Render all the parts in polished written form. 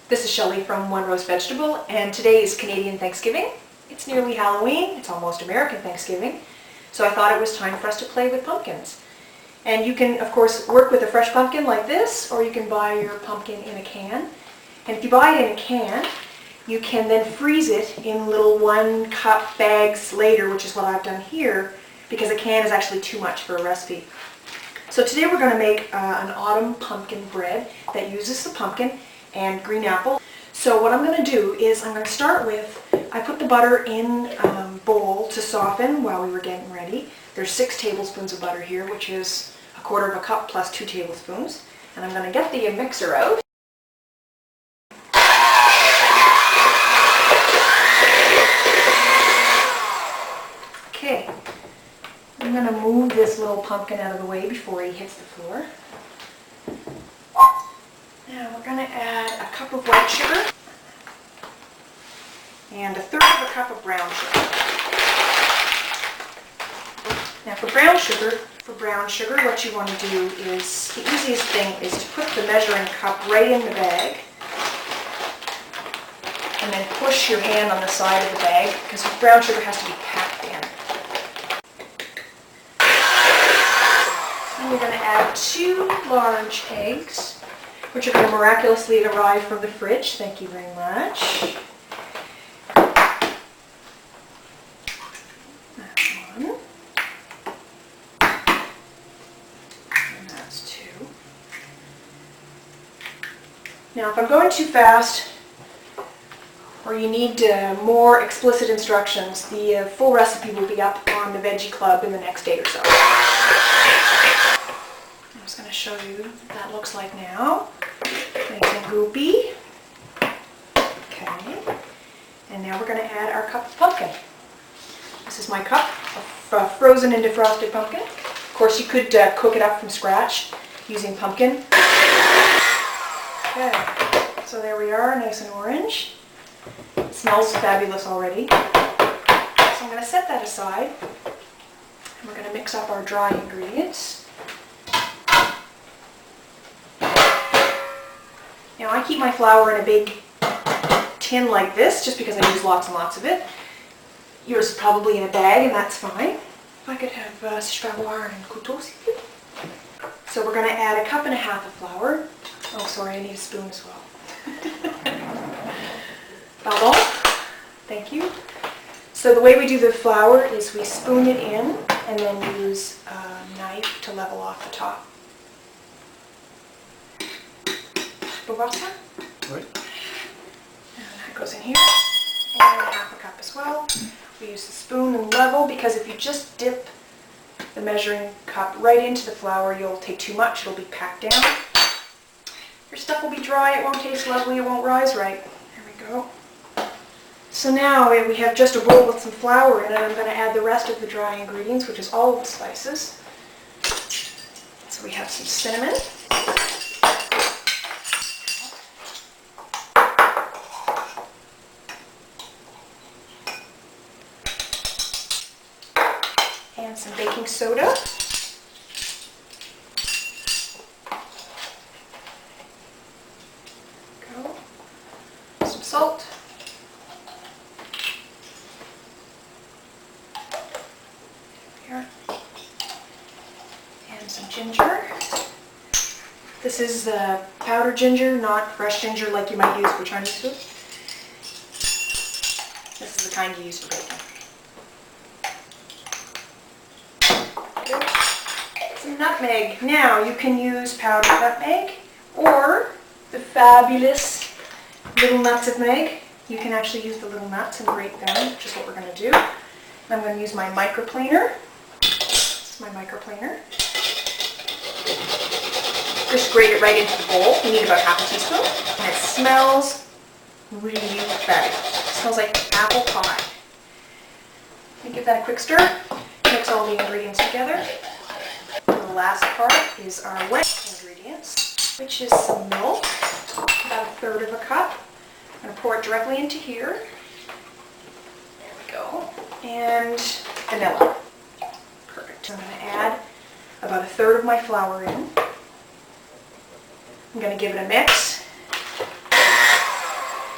This is Shelley from One Roast Vegetable, and today is Canadian Thanksgiving. It's nearly Halloween, it's almost American Thanksgiving, so I thought it was time for us to play with pumpkins. And you can, of course, work with a fresh pumpkin like this, or you can buy your pumpkin in a can. And if you buy it in a can, you can then freeze it in little 1-cup bags later, which is what I've done here, because a can is actually too much for a recipe. So today we're going to make an autumn pumpkin bread that uses the pumpkin and green apple. So what I'm going to do is I'm going to start with, I put the butter in a bowl to soften while we were getting ready. There's 6 tablespoons of butter here, which is 1/4 cup plus 2 tablespoons. And I'm going to get the mixer out. Okay, I'm going to move this little pumpkin out of the way before he hits the floor. Now we're going to add a cup of white sugar and 1/3 cup of brown sugar. Now for brown sugar, what you want to do is, the easiest thing is to put the measuring cup right in the bag and then push your hand on the side of the bag, because brown sugar has to be packed in. And we're going to add 2 large eggs, which are going to miraculously arrive from the fridge. Thank you very much. That's 1. And that's 2. Now if I'm going too fast, or you need more explicit instructions, the full recipe will be up on the Veggie Club in the next day or so. I'm just going to show you what that looks like now. Nice and goopy. Okay. And now we're going to add our cup of pumpkin. This is my cup of frozen and defrosted pumpkin. Of course, you could cook it up from scratch using pumpkin. Okay. So there we are, nice and orange. It smells fabulous already. So I'm going to set that aside. And we're going to mix up our dry ingredients. Now I keep my flour in a big tin like this, just because I use lots and lots of it. Yours is probably in a bag, and that's fine. If I could have savoir and couteau, s'il vous plaît. So we're going to add 1.5 cups of flour. Oh, sorry, I need a spoon as well. Pardon. Thank you. So the way we do the flour is we spoon it in and then use a knife to level off the top. Oui. And that goes in here. And 1/2 cup as well. We use the spoon and level, because if you just dip the measuring cup right into the flour, you'll take too much. It'll be packed down. Your stuff will be dry. It won't taste lovely. It won't rise right. There we go. So now we have just a bowl with some flour in it. I'm going to add the rest of the dry ingredients, which is all of the spices. So we have some cinnamon. And some baking soda. Go. Some salt. Here. And some ginger. This is powdered ginger, not fresh ginger like you might use for Chinese food. This is the kind you use for baking. Some nutmeg. Now you can use powdered nutmeg or the fabulous little nuts of meg. You can actually use the little nuts and grate them, which is what we're going to do. And I'm going to use my microplaner. This is my microplaner. Just grate it right into the bowl. You need about 1/2 teaspoon. And it smells really fabulous. It smells like apple pie. Let me give that a quick stir. Mix all the ingredients together. The last part is our wet ingredients, which is some milk, about 1/3 cup. I'm going to pour it directly into here. There we go. And vanilla. Perfect. I'm going to add about 1/3 of my flour in. I'm going to give it a mix.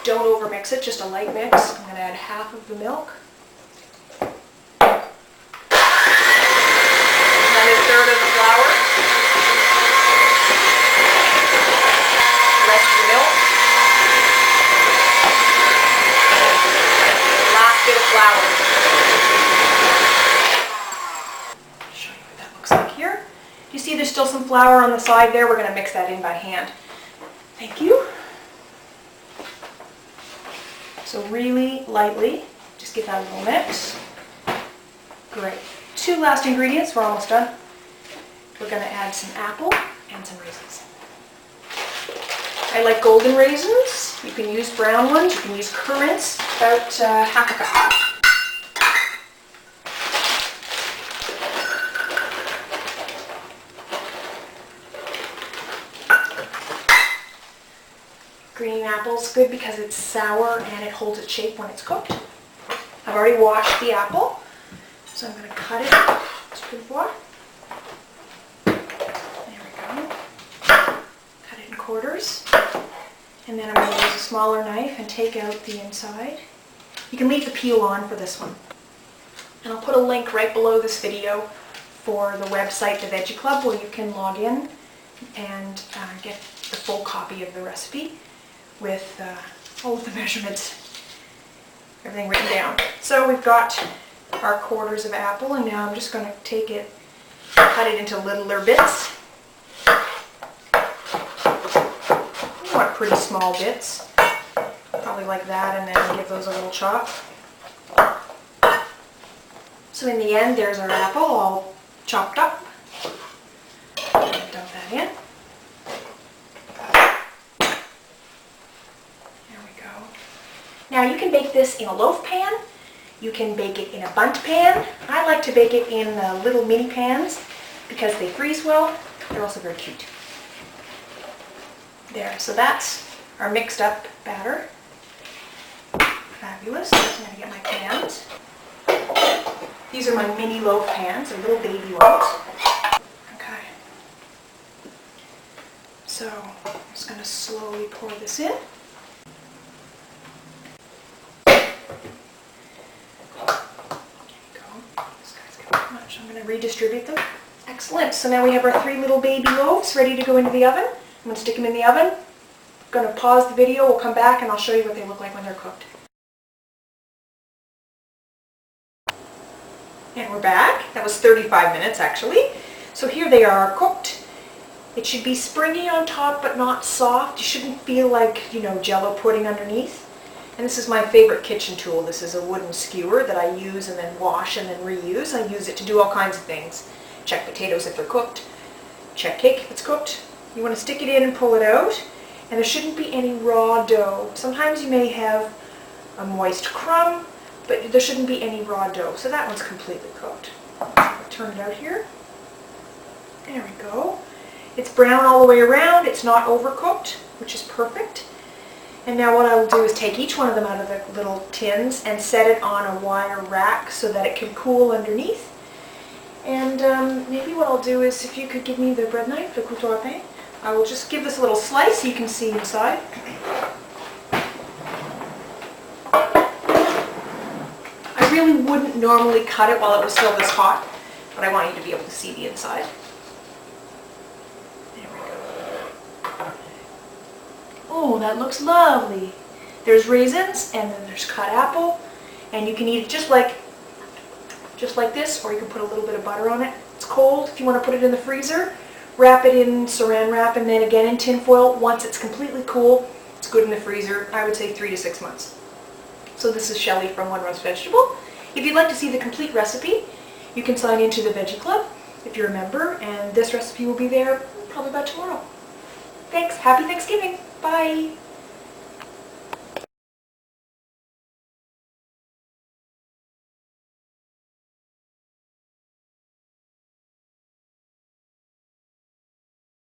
Don't overmix it, just a light mix. I'm going to add half of the milk. Another third of the flour. The rest of the milk. Last bit of flour. I'll show you what that looks like here. You see there's still some flour on the side there. We're going to mix that in by hand. Thank you. So really lightly, just give that a little mix. Great. 2 last ingredients, we're almost done. We're going to add some apple and some raisins. I like golden raisins. You can use brown ones, you can use currants, about half a cup. Green apple's good because it's sour and it holds its shape when it's cooked. I've already washed the apple, so I'm going to cut it. There we go. Cut it in quarters. And then I'm going to use a smaller knife and take out the inside. You can leave the peel on for this one. And I'll put a link right below this video for the website, the Veggie Club, where you can log in and get the full copy of the recipe with all of the measurements, everything written down. So we've got our quarters of apple, and now I'm just going to take it, cut it into littler bits. You want pretty small bits, probably like that, and then give those a little chop. So in the end, there's our apple all chopped up. I'm going to dump that in. Now you can bake this in a loaf pan, you can bake it in a bundt pan. I like to bake it in little mini pans because they freeze well. They're also very cute. There, so that's our mixed up batter. Fabulous. I'm going to get my pans. These are my mini loaf pans, they're little baby ones. Okay. So I'm just going to slowly pour this in. I'm going to redistribute them. Excellent. So now we have our 3 little baby loaves ready to go into the oven. I'm going to stick them in the oven. I'm going to pause the video. We'll come back and I'll show you what they look like when they're cooked. And we're back. That was 35 minutes actually. So here they are cooked. It should be springy on top but not soft. You shouldn't feel like, you know, Jell-O pudding underneath. And this is my favorite kitchen tool. This is a wooden skewer that I use and then wash and then reuse. I use it to do all kinds of things. Check potatoes if they're cooked. Check cake if it's cooked. You want to stick it in and pull it out. And there shouldn't be any raw dough. Sometimes you may have a moist crumb, but there shouldn't be any raw dough. So that one's completely cooked. I'll turn it out here. There we go. It's brown all the way around. It's not overcooked, which is perfect. And now what I will do is take each one of them out of the little tins and set it on a wire rack so that it can cool underneath. And maybe what I'll do is, if you could give me the bread knife, le couteau à pain, I will just give this a little slice so you can see inside. I really wouldn't normally cut it while it was still this hot, but I want you to be able to see the inside. Oh, that looks lovely. There's raisins and then there's cut apple, and you can eat it just like this, or you can put a little bit of butter on it. It's cold. If you want to put it in the freezer, wrap it in saran wrap and then again in tin foil. Once it's completely cool, it's good in the freezer. I would say 3 to 6 months. So this is Shelley from One Roast Vegetable. If you'd like to see the complete recipe, you can sign into the Veggie Club if you're a member, and this recipe will be there probably about tomorrow. Thanks. Happy Thanksgiving. Bye.